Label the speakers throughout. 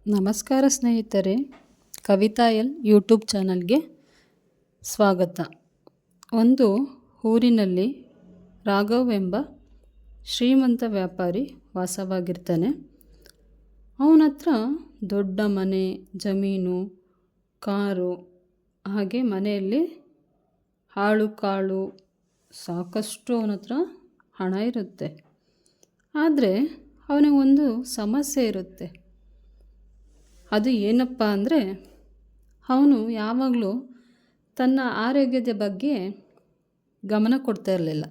Speaker 1: ನಮಸ್ಕಾರ ಸ್ನೇಹಿತರೆ, Kavita L YouTube ಚಾನಲ್ಗೆ ಸ್ವಾಗತ. ಒಂದು ಊರಿನಲ್ಲಿ ರಾಘವ್ ಎಂಬ ಶ್ರೀಮಂತ ವ್ಯಾಪಾರಿ ವಾಸವಾಗಿರ್ತಾನೆ. ಅವನ ಹತ್ರ ದೊಡ್ಡ ಮನೆ, ಜಮೀನು, ಕಾರು, ಹಾಗೆ ಮನೆಯಲ್ಲಿ ಆಳು ಕಾಳು ಸಾಕಷ್ಟು ಅವನ ಹತ್ರ ಹಣ ಇರುತ್ತೆ. ಆದರೆ ಅವನಿಗೊಂದು ಸಮಸ್ಯೆ ಇರುತ್ತೆ. ಅದು ಏನಪ್ಪ ಅಂದರೆ, ಅವನು ಯಾವಾಗಲೂ ತನ್ನ ಆರೋಗ್ಯದ ಬಗ್ಗೆ ಗಮನ ಕೊಡ್ತಾ ಇರಲಿಲ್ಲ.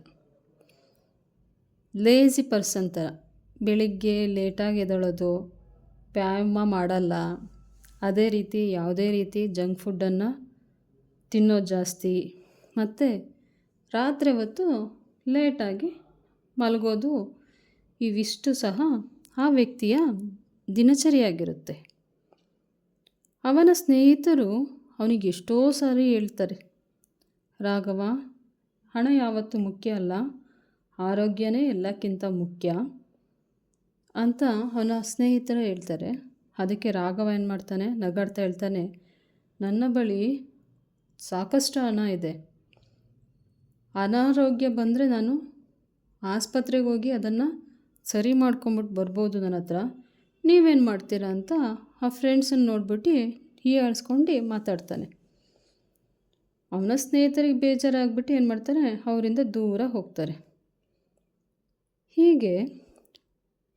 Speaker 1: ಲೇಜಿ ಪರ್ಸನ್ ಥರ ಬೆಳಿಗ್ಗೆ ಲೇಟಾಗಿ ಎದ್ದೇಳೋದು, ವ್ಯಾಯಾಮ ಮಾಡಲ್ಲ, ಅದೇ ರೀತಿ ಯಾವುದೇ ರೀತಿ ಜಂಕ್ ಫುಡ್ಡನ್ನು ತಿನ್ನೋದು ಜಾಸ್ತಿ, ಮತ್ತು ರಾತ್ರಿ ಹೊತ್ತು ಲೇಟಾಗಿ ಮಲಗೋದು, ಇವಿಷ್ಟು ಸಹ ಆ ವ್ಯಕ್ತಿಯ ದಿನಚರಿಯಾಗಿರುತ್ತೆ. ಅವನ ಸ್ನೇಹಿತರು ಅವನಿಗೆ ಎಷ್ಟೋ ಸಾರಿ ಹೇಳ್ತಾರೆ, ರಾಘವ, ಹಣ ಯಾವತ್ತೂ ಮುಖ್ಯ ಅಲ್ಲ, ಆರೋಗ್ಯನೇ ಎಲ್ಲಕ್ಕಿಂತ ಮುಖ್ಯ ಅಂತ ಅವನ ಸ್ನೇಹಿತರು ಹೇಳ್ತಾರೆ. ಅದಕ್ಕೆ ರಾಘವ ಏನು ಮಾಡ್ತಾನೆ, ನಗಾಡ್ತಾ ಹೇಳ್ತಾನೆ, ನನ್ನ ಬಳಿ ಸಾಕಷ್ಟು ಹಣ ಇದೆ, ಅನಾರೋಗ್ಯ ಬಂದರೆ ನಾನು ಆಸ್ಪತ್ರೆಗೆ ಹೋಗಿ ಅದನ್ನು ಸರಿ ಮಾಡ್ಕೊಂಬಿಟ್ಟು ಬರ್ಬೋದು ನನ್ನ ಹತ್ರ, ನೀವೇನು ಮಾಡ್ತೀರಾ ಅಂತ ಆ ಫ್ರೆಂಡ್ಸನ್ನು ನೋಡ್ಬಿಟ್ಟು ಹೀಯಾಳಿಸ್ಕೊಂಡು ಮಾತಾಡ್ತಾನೆ. ಅವನ ಸ್ನೇಹಿತರಿಗೆ ಬೇಜಾರಾಗ್ಬಿಟ್ಟು ಏನು ಮಾಡ್ತಾರೆ, ಅವರಿಂದ ದೂರ ಹೋಗ್ತಾರೆ. ಹೀಗೆ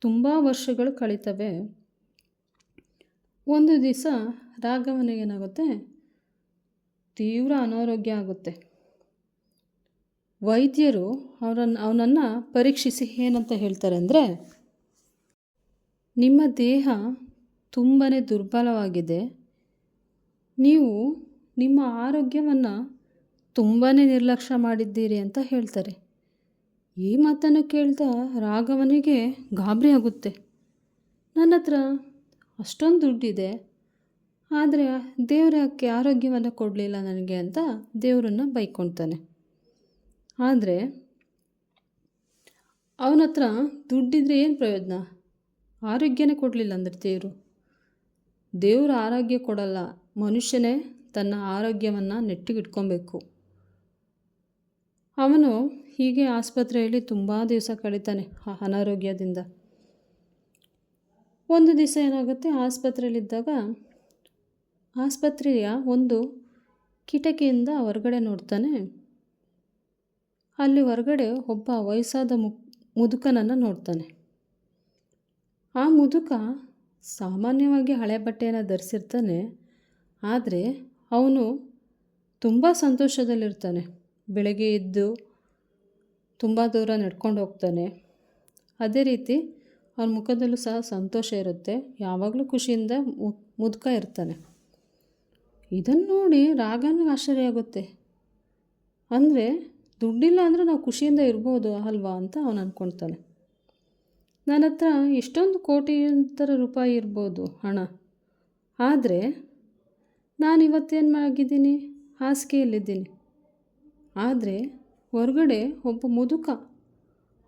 Speaker 1: ತುಂಬ ವರ್ಷಗಳು ಕಳೀತವೆ. ಒಂದು ದಿವಸ ರಾಘವನಿಗೇನಾಗುತ್ತೆ, ತೀವ್ರ ಅನಾರೋಗ್ಯ ಆಗುತ್ತೆ. ವೈದ್ಯರು ಅವನನ್ನು ಪರೀಕ್ಷಿಸಿ ಏನಂತ ಹೇಳ್ತಾರೆ ಅಂದರೆ, ನಿಮ್ಮ ದೇಹ ತುಂಬಾ ದುರ್ಬಲವಾಗಿದೆ, ನೀವು ನಿಮ್ಮ ಆರೋಗ್ಯವನ್ನು ತುಂಬಾ ನಿರ್ಲಕ್ಷ್ಯ ಮಾಡಿದ್ದೀರಿ ಅಂತ ಹೇಳ್ತಾರೆ. ಈ ಮಾತನ್ನು ಕೇಳ್ತಾ ರಾಘವನಿಗೆ ಗಾಬರಿ ಆಗುತ್ತೆ. ನನ್ನ ಹತ್ರ ಅಷ್ಟೊಂದು ದುಡ್ಡಿದೆ, ಆದರೆ ದೇವ್ರು ಯಾಕೆ ಆರೋಗ್ಯವನ್ನು ಕೊಡಲಿಲ್ಲ ನನಗೆ ಅಂತ ದೇವರನ್ನು ಬೈಕೊಳ್ತಾನೆ. ಆದರೆ ಅವನ ಹತ್ರ ದುಡ್ಡಿದ್ರೆ ಏನು ಪ್ರಯೋಜನ, ಆರೋಗ್ಯನೇ ಕೊಡಲಿಲ್ಲ ಅಂದರೆ ದೇವರು ಆರೋಗ್ಯ ಕೊಡಲ್ಲ, ಮನುಷ್ಯನೇ ತನ್ನ ಆರೋಗ್ಯವನ್ನು ನೆಟ್ಟಿಗಿಟ್ಕೊಬೇಕು. ಅವನು ಹೀಗೆ ಆಸ್ಪತ್ರೆಯಲ್ಲಿ ತುಂಬ ದಿವಸ ಕಳೀತಾನೆ ಅನಾರೋಗ್ಯದಿಂದ. ಒಂದು ದಿವಸ ಏನಾಗುತ್ತೆ, ಆಸ್ಪತ್ರೆಯಲ್ಲಿದ್ದಾಗ ಆಸ್ಪತ್ರೆಯ ಒಂದು ಕಿಟಕಿಯಿಂದ ಹೊರಗಡೆ ನೋಡ್ತಾನೆ. ಅಲ್ಲಿ ಹೊರಗಡೆ ಒಬ್ಬ ವಯಸ್ಸಾದ ಮುದುಕನನ್ನು ನೋಡ್ತಾನೆ. ಆ ಮುದುಕ ಸಾಮಾನ್ಯವಾಗಿ ಹಳೆ ಬಟ್ಟೆಯನ್ನು ಧರಿಸಿರ್ತಾನೆ, ಆದರೆ ಅವನು ತುಂಬ ಸಂತೋಷದಲ್ಲಿರ್ತಾನೆ. ಬೆಳಗ್ಗೆ ಎದ್ದು ತುಂಬ ದೂರ ನಡ್ಕೊಂಡು ಹೋಗ್ತಾನೆ. ಅದೇ ರೀತಿ ಅವನ ಮುಖದಲ್ಲೂ ಸಹ ಸಂತೋಷ ಇರುತ್ತೆ, ಯಾವಾಗಲೂ ಖುಷಿಯಿಂದ ಮುದುಕ ಇರ್ತಾನೆ. ಇದನ್ನು ನೋಡಿ ರಾಘವನಿಗೆ ಆಶ್ಚರ್ಯ ಆಗುತ್ತೆ. ಅಂದರೆ ದುಡ್ಡಿಲ್ಲ ಅಂದರೆ ನಾವು ಖುಷಿಯಿಂದ ಇರ್ಬೋದು ಅಲ್ವಾ ಅಂತ ಅವನು ಅಂದ್ಕೊಳ್ತಾನೆ. ನನ್ನ ಹತ್ರ ಎಷ್ಟೊಂದು ಕೋಟಿಯಂತರ ರೂಪಾಯಿ ಇರ್ಬೋದು ಹಣ, ಆದರೆ ನಾನಿವತ್ತೇನು ಆಗಿದ್ದೀನಿ, ಹಾಸಿಗೆಯಲ್ಲಿದ್ದೀನಿ. ಆದರೆ ಹೊರಗಡೆ ಒಬ್ಬ ಮುದುಕ,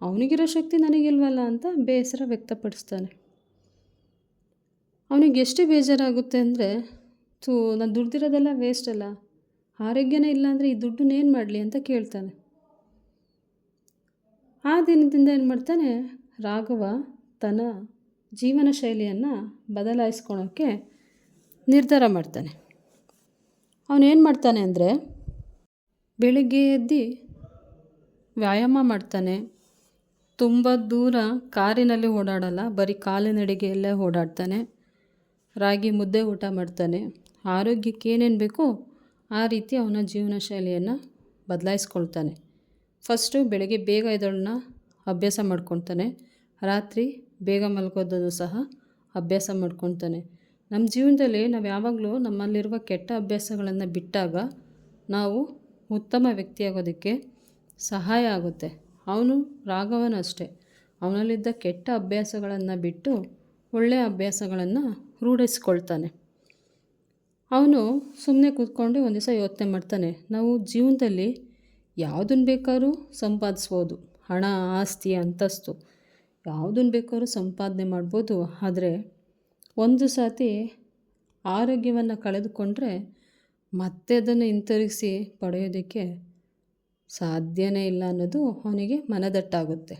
Speaker 1: ಅವನಿಗಿರೋ ಶಕ್ತಿ ನನಗಿಲ್ವಲ್ಲ ಅಂತ ಬೇಸರ ವ್ಯಕ್ತಪಡಿಸ್ತಾನೆ. ಅವನಿಗೆ ಎಷ್ಟು ಬೇಜಾರಾಗುತ್ತೆ ಅಂದರೆ, ನಾನು ದುಡ್ದಿರೋದೆಲ್ಲ ವೇಸ್ಟ್ ಅಲ್ಲ, ಆರೋಗ್ಯನೇ ಇಲ್ಲ ಅಂದರೆ ಈ ದುಡ್ಡನ್ನೇನು ಮಾಡಲಿ ಅಂತ ಕೇಳ್ತಾನೆ. ಆ ದಿನದಿಂದ ಏನು ಮಾಡ್ತಾನೆ, ರಾಘವ ತನ್ನ ಜೀವನ ಶೈಲಿಯನ್ನು ಬದಲಾಯಿಸ್ಕೊಳೋಕ್ಕೆ ನಿರ್ಧಾರ ಮಾಡ್ತಾನೆ. ಅವನೇನು ಮಾಡ್ತಾನೆ ಅಂದರೆ, ಬೆಳಿಗ್ಗೆ ಎದ್ದು ವ್ಯಾಯಾಮ ಮಾಡ್ತಾನೆ, ತುಂಬ ದೂರ ಕಾರಿನಲ್ಲಿ ಓಡಾಡಲ್ಲ, ಬರೀ ಕಾಲಿನಡಿಗೆಯಲ್ಲೇ ಓಡಾಡ್ತಾನೆ, ರಾಗಿ ಮುದ್ದೆ ಊಟ ಮಾಡ್ತಾನೆ. ಆರೋಗ್ಯಕ್ಕೆ ಏನೇನು ಬೇಕೋ ಆ ರೀತಿ ಅವನ ಜೀವನ ಶೈಲಿಯನ್ನು ಬದಲಾಯಿಸ್ಕೊಳ್ತಾನೆ. ಫಸ್ಟು ಬೆಳಗ್ಗೆ ಬೇಗ ಎದ್ದೇಳೋಣ ಅಭ್ಯಾಸ ಮಾಡ್ಕೊತಾನೆ, ರಾತ್ರಿ ಬೇಗ ಮಲ್ಗೋದನ್ನು ಸಹ ಅಭ್ಯಾಸ ಮಾಡ್ಕೊತಾನೆ. ನಮ್ಮ ಜೀವನದಲ್ಲಿ ನಾವು ಯಾವಾಗಲೂ ನಮ್ಮಲ್ಲಿರುವ ಕೆಟ್ಟ ಅಭ್ಯಾಸಗಳನ್ನು ಬಿಟ್ಟಾಗ ನಾವು ಉತ್ತಮ ವ್ಯಕ್ತಿಯಾಗೋದಕ್ಕೆ ಸಹಾಯ ಆಗುತ್ತೆ. ಅವನು ರಾಘವನ ಅಷ್ಟೇ, ಅವನಲ್ಲಿದ್ದ ಕೆಟ್ಟ ಅಭ್ಯಾಸಗಳನ್ನು ಬಿಟ್ಟು ಒಳ್ಳೆಯ ಅಭ್ಯಾಸಗಳನ್ನು ರೂಢಿಸ್ಕೊಳ್ತಾನೆ. ಅವನು ಸುಮ್ಮನೆ ಕೂತ್ಕೊಂಡು ಒಂದು ದಿವಸ ಯೋಚನೆ ಮಾಡ್ತಾನೆ, ನಾವು ಜೀವನದಲ್ಲಿ ಯಾವುದನ್ನು ಬೇಕಾದ್ರೂ ಸಂಪಾದಿಸ್ಬೋದು, ಹಣ, ಆಸ್ತಿ, ಅಂತಸ್ತು ಯಾವುದನ್ನು ಬೇಕಾದ್ರೂ ಸಂಪಾದನೆ ಮಾಡ್ಬೋದು, ಆದರೆ ಒಂದು ಸಾತಿ ಆರೋಗ್ಯವನ್ನು ಕಳೆದುಕೊಂಡ್ರೆ ಮತ್ತೆ ಅದನ್ನು ಹಿಂತಿರುಗಿಸಿ ಪಡೆಯೋದಕ್ಕೆ ಸಾಧ್ಯನೇ ಇಲ್ಲ ಅನ್ನೋದು ಅವನಿಗೆ ಮನದಟ್ಟಾಗುತ್ತೆ.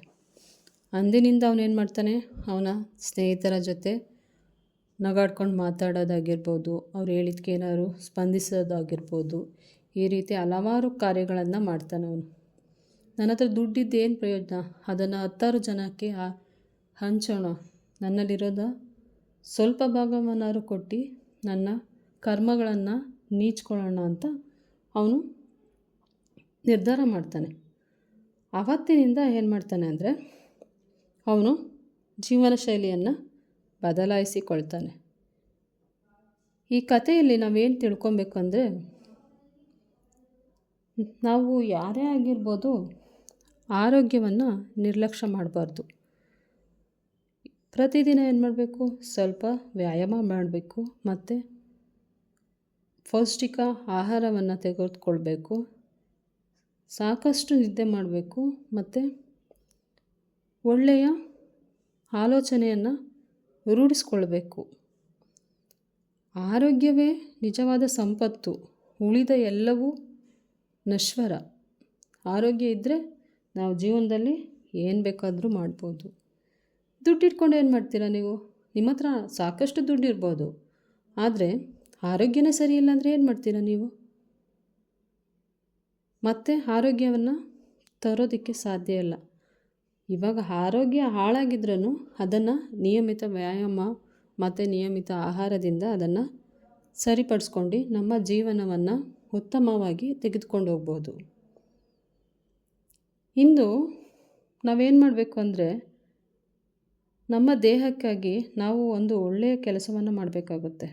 Speaker 1: ಅಂದಿನಿಂದ ಅವನೇನು ಮಾಡ್ತಾನೆ, ಅವನ ಸ್ನೇಹಿತರ ಜೊತೆ ನಗಾಡ್ಕೊಂಡು ಮಾತಾಡೋದಾಗಿರ್ಬೋದು, ಅವ್ರು ಹೇಳಿದ್ಕೆ ಏನಾದ್ರು ಸ್ಪಂದಿಸೋದಾಗಿರ್ಬೋದು, ಈ ರೀತಿ ಹಲವಾರು ಕಾರ್ಯಗಳನ್ನು ಮಾಡ್ತಾನೆ ಅವನು. ನನ್ನ ಹತ್ರ ದುಡ್ಡಿದ್ದು ಏನು ಪ್ರಯೋಜನ, ಅದನ್ನು 10 ಜನಕ್ಕೆ ಹಂಚೋಣ, ನನ್ನಲ್ಲಿರೋದ ಸ್ವಲ್ಪ ಭಾಗವನ್ನಾರು ಕೊಟ್ಟು ನನ್ನ ಕರ್ಮಗಳನ್ನು ನೀಚ್ಕೊಳ್ಳೋಣ ಅಂತ ಅವನು ನಿರ್ಧಾರ ಮಾಡ್ತಾನೆ. ಆವತ್ತಿನಿಂದ ಏನು ಮಾಡ್ತಾನೆ ಅಂದರೆ ಅವನು ಜೀವನ ಶೈಲಿಯನ್ನು ಬದಲಾಯಿಸಿಕೊಳ್ತಾನೆ. ಈ ಕಥೆಯಲ್ಲಿ ನಾವೇನು ತಿಳ್ಕೊಬೇಕು ಅಂದರೆ, ನಾವು ಯಾರೇ ಆಗಿರ್ಬೋದು ಆರೋಗ್ಯವನ್ನು ನಿರ್ಲಕ್ಷ್ಯ ಮಾಡಬಾರ್ದು. ಪ್ರತಿದಿನ ಏನು ಮಾಡಬೇಕು, ಸ್ವಲ್ಪ ವ್ಯಾಯಾಮ ಮಾಡಬೇಕು, ಮತ್ತು ಪೌಷ್ಟಿಕ ಆಹಾರವನ್ನು ತೆಗೆದುಕೊಳ್ಬೇಕು, ಸಾಕಷ್ಟು ನಿದ್ದೆ ಮಾಡಬೇಕು, ಮತ್ತು ಒಳ್ಳೆಯ ಆಲೋಚನೆಯನ್ನು ರೂಢಿಸ್ಕೊಳ್ಬೇಕು. ಆರೋಗ್ಯವೇ ನಿಜವಾದ ಸಂಪತ್ತು, ಉಳಿದ ಎಲ್ಲವೂ ನಶ್ವರ. ಆರೋಗ್ಯ ಇದ್ದರೆ ನಾವು ಜೀವನದಲ್ಲಿ ಏನು ಬೇಕಾದರೂ ಮಾಡ್ಬೋದು. ದುಡ್ಡಿಟ್ಕೊಂಡು ಏನು ಮಾಡ್ತೀರಾ ನೀವು? ನಿಮ್ಮ ಹತ್ರ ಸಾಕಷ್ಟು ದುಡ್ಡು ಇರ್ಬೋದು, ಆದರೆ ಆರೋಗ್ಯನೇ ಸರಿ ಇಲ್ಲ ಅಂದರೆ ಏನು ಮಾಡ್ತೀರಾ ನೀವು? ಮತ್ತೆ ಆರೋಗ್ಯವನ್ನು ತರೋದಕ್ಕೆ ಸಾಧ್ಯ ಇಲ್ಲ. ಇವಾಗ ಆರೋಗ್ಯ ಹಾಳಾಗಿದ್ರೂ ಅದನ್ನು ನಿಯಮಿತ ವ್ಯಾಯಾಮ ಮತ್ತು ನಿಯಮಿತ ಆಹಾರದಿಂದ ಅದನ್ನು ಸರಿಪಡಿಸ್ಕೊಂಡು ನಮ್ಮ ಜೀವನವನ್ನು ಉತ್ತಮವಾಗಿ ತೆಗೆದುಕೊಂಡು ಹೋಗ್ಬೋದು. ಇಂದು ನಾವೇನು ಮಾಡಬೇಕು ಅಂದರೆ, ನಮ್ಮ ದೇಹಕ್ಕಾಗಿ ನಾವು ಒಂದು ಒಳ್ಳೆಯ ಕೆಲಸವನ್ನು ಮಾಡಬೇಕಾಗುತ್ತೆ.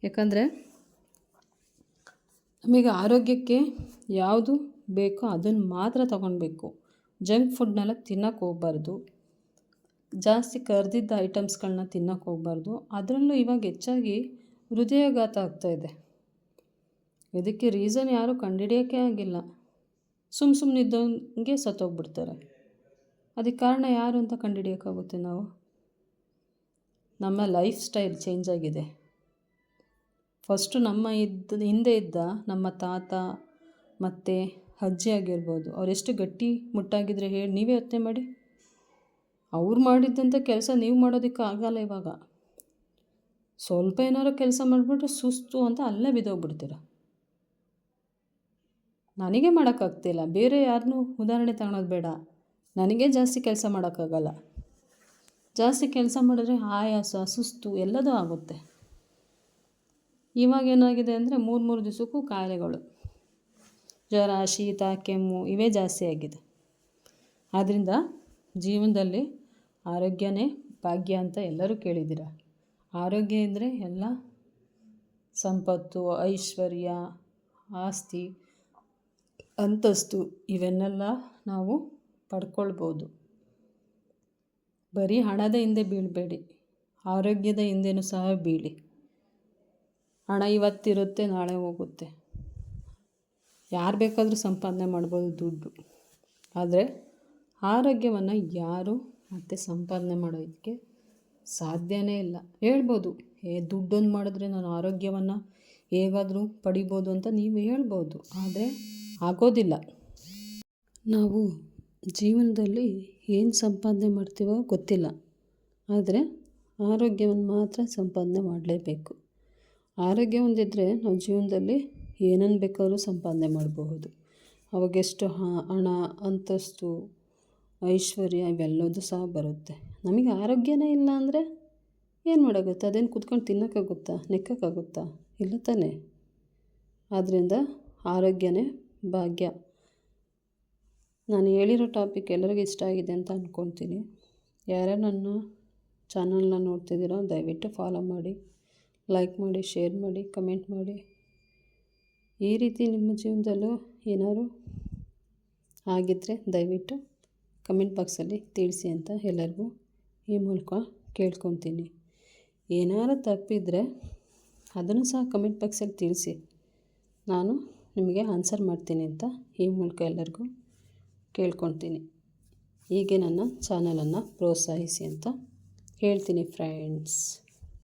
Speaker 1: ಯಾಕಂದರೆ ನಮಗೆ ಆರೋಗ್ಯಕ್ಕೆ ಯಾವುದು ಬೇಕೋ ಅದನ್ನು ಮಾತ್ರ ತಗೊಳ್ಬೇಕು. ಜಂಕ್ ಫುಡ್ನೆಲ್ಲ ತಿನ್ನೋಕ್ಕೆ ಹೋಗ್ಬಾರ್ದು, ಜಾಸ್ತಿ ಕರ್ದಿದ್ದ ಐಟಮ್ಸ್ಗಳನ್ನ ತಿನ್ನೋಕ್ಕೆ ಹೋಗ್ಬಾರ್ದು. ಅದರಲ್ಲೂ ಇವಾಗ ಹೆಚ್ಚಾಗಿ ಹೃದಯಾಘಾತ ಆಗ್ತಾಯಿದೆ. ಇದಕ್ಕೆ ರೀಸನ್ ಯಾರೂ ಕಂಡುಹಿಡಿಯೋಕ್ಕೆ ಆಗಿಲ್ಲ. ಸುಮ್ಮನಿದ್ದಂಗೆ ಸತ್ತೋಗ್ಬಿಡ್ತಾರೆ. ಅದಕ್ಕೆ ಕಾರಣ ಯಾರು ಅಂತ ಕಂಡುಹಿಡಿಯೋಕ್ಕಾಗುತ್ತೆ ನಾವು? ನಮ್ಮ ಲೈಫ್ ಸ್ಟೈಲ್ ಚೇಂಜ್ ಆಗಿದೆ. ಫಸ್ಟು ನಮ್ಮ ಹಿಂದೆ ಇದ್ದ ನಮ್ಮ ತಾತ ಮತ್ತು ಅಜ್ಜಿ ಆಗಿರ್ಬೋದು, ಅವರೆಷ್ಟು ಗಟ್ಟಿ ಮುಟ್ಟಾಗಿದ್ರೆ ಹೇಳಿ, ನೀವೇ ಯೋಚನೆ ಮಾಡಿ. ಅವ್ರು ಮಾಡಿದ್ದಂಥ ಕೆಲಸ ನೀವು ಮಾಡೋದಕ್ಕೆ ಆಗಲ್ಲ. ಇವಾಗ ಸ್ವಲ್ಪ ಏನಾದ್ರು ಕೆಲಸ ಮಾಡಿಬಿಟ್ರೆ ಸುಸ್ತು ಅಂತ ಅಲ್ಲೇ ಬಿದ್ದೋಗ್ಬಿಡ್ತೀರ. ನನಗೆ ಮಾಡೋಕ್ಕಾಗ್ತಿಲ್ಲ, ಬೇರೆ ಯಾರನ್ನೂ ಉದಾಹರಣೆ ತಗೊಳೋದು ಬೇಡ. ನನಗೆ ಜಾಸ್ತಿ ಕೆಲಸ ಮಾಡೋಕ್ಕಾಗಲ್ಲ. ಜಾಸ್ತಿ ಕೆಲಸ ಮಾಡಿದ್ರೆ ಆಯಾಸ, ಸುಸ್ತು ಎಲ್ಲದೂ ಆಗುತ್ತೆ. ಇವಾಗ ಏನಾಗಿದೆ ಅಂದರೆ 3 ದಿವಸಕ್ಕೂ ಕಾಯಿಲೆಗಳು, ಜ್ವರ, ಶೀತ, ಕೆಮ್ಮು ಇವೇ ಜಾಸ್ತಿ ಆಗಿದೆ. ಆದ್ದರಿಂದ ಜೀವನದಲ್ಲಿ ಆರೋಗ್ಯನೇ ಭಾಗ್ಯ ಅಂತ ಎಲ್ಲರೂ ಕೇಳಿದ್ದೀರ. ಆರೋಗ್ಯ ಇದ್ದರೆ ಎಲ್ಲ ಸಂಪತ್ತು, ಐಶ್ವರ್ಯ, ಆಸ್ತಿ, ಅಂತಸ್ತು ಇವನ್ನೆಲ್ಲ ನಾವು ಪಡ್ಕೊಳ್ಬೋದು. ಬರೀ ಹಣದ ಹಿಂದೆ ಬೀಳಬೇಡಿ, ಆರೋಗ್ಯದ ಹಿಂದೆನೂ ಸಹ ಬೀಳಿ. ಹಣ ಇವತ್ತಿರುತ್ತೆ, ನಾಳೆ ಹೋಗುತ್ತೆ. ಯಾರು ಬೇಕಾದರೂ ಸಂಪಾದನೆ ಮಾಡ್ಬೋದು ದುಡ್ಡು, ಆದರೆ ಆರೋಗ್ಯವನ್ನು ಯಾರು ಮತ್ತೆ ಸಂಪಾದನೆ ಮಾಡೋದಕ್ಕೆ ಸಾಧ್ಯನೇ ಇಲ್ಲ. ಹೇಳ್ಬೋದು, ದುಡ್ಡೊಂದು ಮಾಡಿದ್ರೆ ನಾನು ಆರೋಗ್ಯವನ್ನು ಹೇಗಾದರೂ ಪಡಿಬೋದು ಅಂತ ನೀವು ಹೇಳ್ಬೋದು, ಆದರೆ ಆಗೋದಿಲ್ಲ. ನಾವು ಜೀವನದಲ್ಲಿ ಏನು ಸಂಪಾದನೆ ಮಾಡ್ತೀವೋ ಗೊತ್ತಿಲ್ಲ, ಆದರೆ ಆರೋಗ್ಯವನ್ನು ಮಾತ್ರ ಸಂಪಾದನೆ ಮಾಡಲೇಬೇಕು. ಆರೋಗ್ಯ ಹೊಂದಿದ್ರೆ ನಾವು ಜೀವನದಲ್ಲಿ ಏನನ್ನು ಬೇಕಾದ್ರೂ ಸಂಪಾದನೆ ಮಾಡಬಹುದು. ಅವಾಗೆಷ್ಟು ಹಣ, ಅಂತಸ್ತು, ಐಶ್ವರ್ಯ ಇವೆಲ್ಲದೂ ಸಹ ಬರುತ್ತೆ. ನಮಗೆ ಆರೋಗ್ಯನೇ ಇಲ್ಲ ಅಂದರೆ ಏನು ಮಾಡೋಗುತ್ತೆ? ಅದೇನು ಕೂತ್ಕೊಂಡು ತಿನ್ನೋಕ್ಕಾಗುತ್ತಾ, ನೆಕ್ಕೋಕ್ಕಾಗುತ್ತಾ? ಇಲ್ಲ ತಾನೇ. ಆದ್ದರಿಂದ ಆರೋಗ್ಯನೇ ಭಾಗ್ಯ. ನಾನು ಹೇಳಿರೋ ಟಾಪಿಕ್ ಎಲ್ಲರಿಗೂ ಇಷ್ಟ ಆಗಿದೆ ಅಂತ ಅಂದ್ಕೊಳ್ತೀನಿ. ಯಾರ್ಯಾರು ನನ್ನ ಚಾನಲ್ನ ನೋಡ್ತಿದ್ದೀರೋ ದಯವಿಟ್ಟು ಫಾಲೋ ಮಾಡಿ, ಲೈಕ್ ಮಾಡಿ, ಶೇರ್ ಮಾಡಿ, ಕಮೆಂಟ್ ಮಾಡಿ. ಈ ರೀತಿ ನಿಮ್ಮ ಜೀವನದಲ್ಲೂ ಏನಾದ್ರು ಆಗಿದ್ದರೆ ದಯವಿಟ್ಟು ಕಮೆಂಟ್ ಬಾಕ್ಸಲ್ಲಿ ತಿಳಿಸಿ ಅಂತ ಎಲ್ಲರಿಗೂ ಈ ಮೂಲಕ ಕೇಳ್ಕೊತೀನಿ. ಏನಾದ್ರು ತಪ್ಪಿದರೆ ಅದನ್ನು ಸಹ ಕಮೆಂಟ್ ಬಾಕ್ಸಲ್ಲಿ ತಿಳಿಸಿ, ನಾನು ನಿಮಗೆ ಆನ್ಸರ್ ಮಾಡ್ತೀನಿ ಅಂತ ಈ ಮೂಲಕ ಎಲ್ಲರಿಗೂ ಕೇಳ್ಕೊತೀನಿ. ಹೀಗೆ ನನ್ನ ಚಾನಲನ್ನು ಪ್ರೋತ್ಸಾಹಿಸಿ ಅಂತ ಹೇಳ್ತೀನಿ ಫ್ರೆಂಡ್ಸ್.